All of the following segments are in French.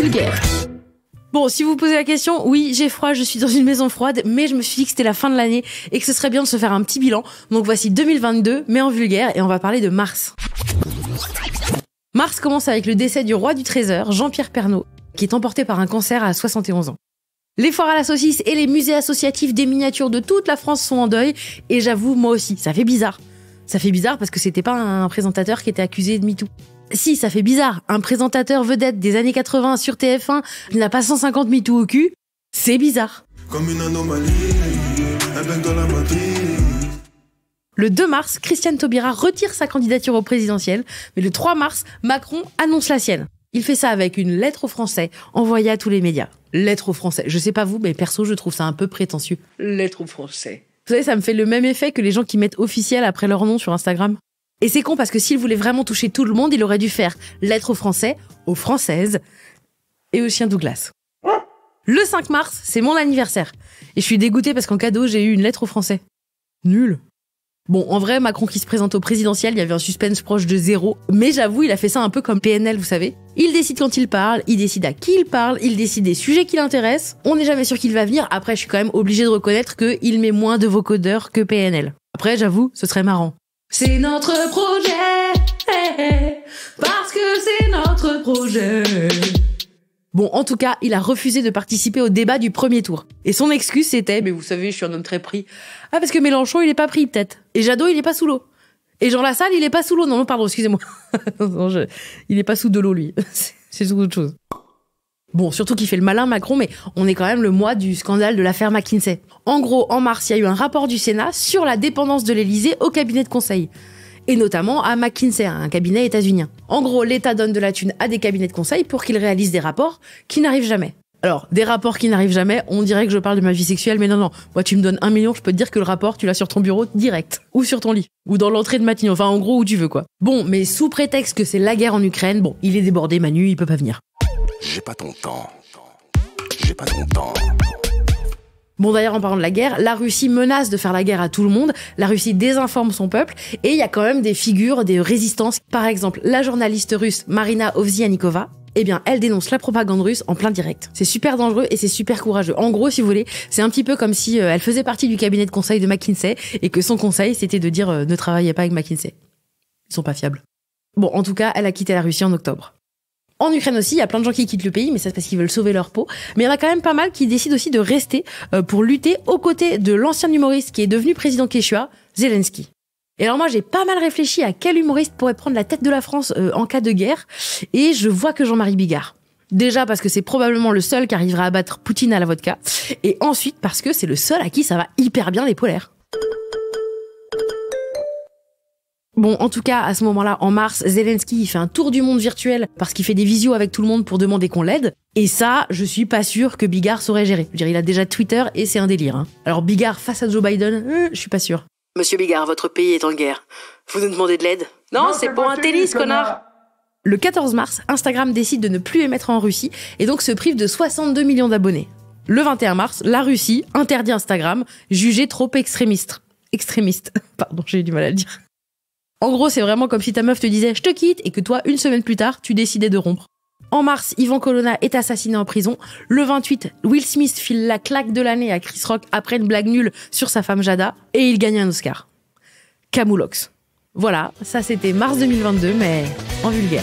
vulgaire. Bon, si vous vous posez la question, oui, j'ai froid, je suis dans une maison froide, mais je me suis dit que c'était la fin de l'année et que ce serait bien de se faire un petit bilan. Donc voici 2022, mais en vulgaire, et on va parler de mars. Mars commence avec le décès du roi du trésor, Jean-Pierre Pernaut, qui est emporté par un cancer à 71 ans. Les foires à la saucisse et les musées associatifs des miniatures de toute la France sont en deuil, et j'avoue, moi aussi, ça fait bizarre. Ça fait bizarre parce que c'était pas un présentateur qui était accusé de MeToo. Si, ça fait bizarre. Un présentateur vedette des années 80 sur TF1, il n'a pas 150 MeToo au cul. C'est bizarre. Comme une anomalie, un bug dans la matrice. Le 2 mars, Christiane Taubira retire sa candidature au présidentiel, mais le 3 mars, Macron annonce la sienne. Il fait ça avec une lettre aux Français, envoyée à tous les médias. Lettre aux Français. Je sais pas vous, mais perso, je trouve ça un peu prétentieux. Lettre aux Français. Vous savez, ça me fait le même effet que les gens qui mettent officiel après leur nom sur Instagram. Et c'est con parce que s'il voulait vraiment toucher tout le monde, il aurait dû faire lettre aux Français, aux Françaises et au chien Douglas. Le 5 mars, c'est mon anniversaire. Et je suis dégoûtée parce qu'en cadeau, j'ai eu une lettre aux Français. Nul. Bon, en vrai, Macron qui se présente au présidentiel, il y avait un suspense proche de 0. Mais j'avoue, il a fait ça un peu comme PNL, vous savez. Il décide quand il parle, il décide à qui il parle, il décide des sujets qui l'intéressent. On n'est jamais sûr qu'il va venir. Après, je suis quand même obligée de reconnaître qu'il met moins de vocodeurs que PNL. Après, j'avoue, ce serait marrant. C'est notre projet, parce que c'est notre projet. Bon, en tout cas, il a refusé de participer au débat du premier tour. Et son excuse, c'était, mais vous savez, je suis un homme très pris. Ah, parce que Mélenchon, il est pas pris, peut-être. Et Jadot, il est pas sous l'eau. Et Jean Lassalle, il est pas sous l'eau. Non, pardon, excusez-moi. Il est pas sous de l'eau, lui. C'est sous autre chose. Bon, surtout qu'il fait le malin, Macron, mais on est quand même le mois du scandale de l'affaire McKinsey. En gros, en mars, il y a eu un rapport du Sénat sur la dépendance de l'Élysée au cabinet de conseil. Et notamment à McKinsey, un cabinet états-unien. En gros, l'État donne de la thune à des cabinets de conseil pour qu'ils réalisent des rapports qui n'arrivent jamais. Alors, des rapports qui n'arrivent jamais, on dirait que je parle de ma vie sexuelle, mais non. Moi, tu me donnes 1 million, je peux te dire que le rapport, tu l'as sur ton bureau direct. Ou sur ton lit. Ou dans l'entrée de matinée, enfin, en gros, où tu veux, quoi. Bon, mais sous prétexte que c'est la guerre en Ukraine, bon, il est débordé, Manu, il peut pas venir. J'ai pas ton temps. J'ai pas ton temps. Bon, d'ailleurs, en parlant de la guerre, la Russie menace de faire la guerre à tout le monde, la Russie désinforme son peuple, et il y a quand même des figures, des résistances. Par exemple, la journaliste russe Marina Ovsianikova, eh bien, elle dénonce la propagande russe en plein direct. C'est super dangereux et c'est super courageux. En gros, si vous voulez, c'est un petit peu comme si elle faisait partie du cabinet de conseil de McKinsey, et que son conseil, c'était de dire ne travaillez pas avec McKinsey. Ils sont pas fiables. Bon, en tout cas, elle a quitté la Russie en octobre. En Ukraine aussi, il y a plein de gens qui quittent le pays, mais ça c'est parce qu'ils veulent sauver leur peau. Mais il y en a quand même pas mal qui décident aussi de rester pour lutter aux côtés de l'ancien humoriste qui est devenu président quechua, Zelensky. Et alors moi, j'ai pas mal réfléchi à quel humoriste pourrait prendre la tête de la France en cas de guerre, et je vois que Jean-Marie Bigard. Déjà parce que c'est probablement le seul qui arrivera à battre Poutine à la vodka, et ensuite parce que c'est le seul à qui ça va hyper bien les polaires. Bon, en tout cas, à ce moment-là, en mars, Zelensky, il fait un tour du monde virtuel parce qu'il fait des visios avec tout le monde pour demander qu'on l'aide. Et ça, je suis pas sûre que Bigard saurait gérer. Je veux dire, il a déjà Twitter et c'est un délire. Hein. Alors Bigard face à Joe Biden, je suis pas sûre. Monsieur Bigard, votre pays est en guerre. Vous nous demandez de l'aide ? Non, c'est pour un tennis, connard. Le 14 mars, Instagram décide de ne plus émettre en Russie et donc se prive de 62 millions d'abonnés. Le 21 mars, la Russie interdit Instagram, jugé trop extrémiste. Pardon, j'ai eu du mal à le dire. En gros, c'est vraiment comme si ta meuf te disait « je te quitte » et que toi, une semaine plus tard, tu décidais de rompre. En mars, Ivan Colonna est assassiné en prison. Le 28, Will Smith file la claque de l'année à Chris Rock après une blague nulle sur sa femme Jada et il gagne un Oscar. Camoulox. Voilà, ça c'était mars 2022, mais en vulgaire.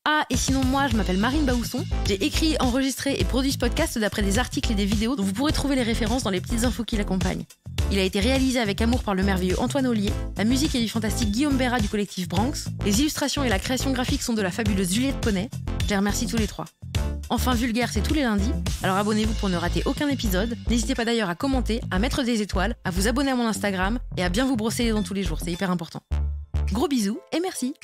Ah, et sinon moi, je m'appelle Marine Baousson. J'ai écrit, enregistré et produit ce podcast d'après des articles et des vidéos dont vous pourrez trouver les références dans les petites infos qui l'accompagnent. Il a été réalisé avec amour par le merveilleux Antoine Ollier. La musique est du fantastique Guillaume Béra du collectif Branx. Les illustrations et la création graphique sont de la fabuleuse Juliette Poney. Je les remercie tous les trois. Enfin, vulgaire, c'est tous les lundis. Alors abonnez-vous pour ne rater aucun épisode. N'hésitez pas d'ailleurs à commenter, à mettre des étoiles, à vous abonner à mon Instagram et à bien vous brosser les dents tous les jours. C'est hyper important. Gros bisous et merci.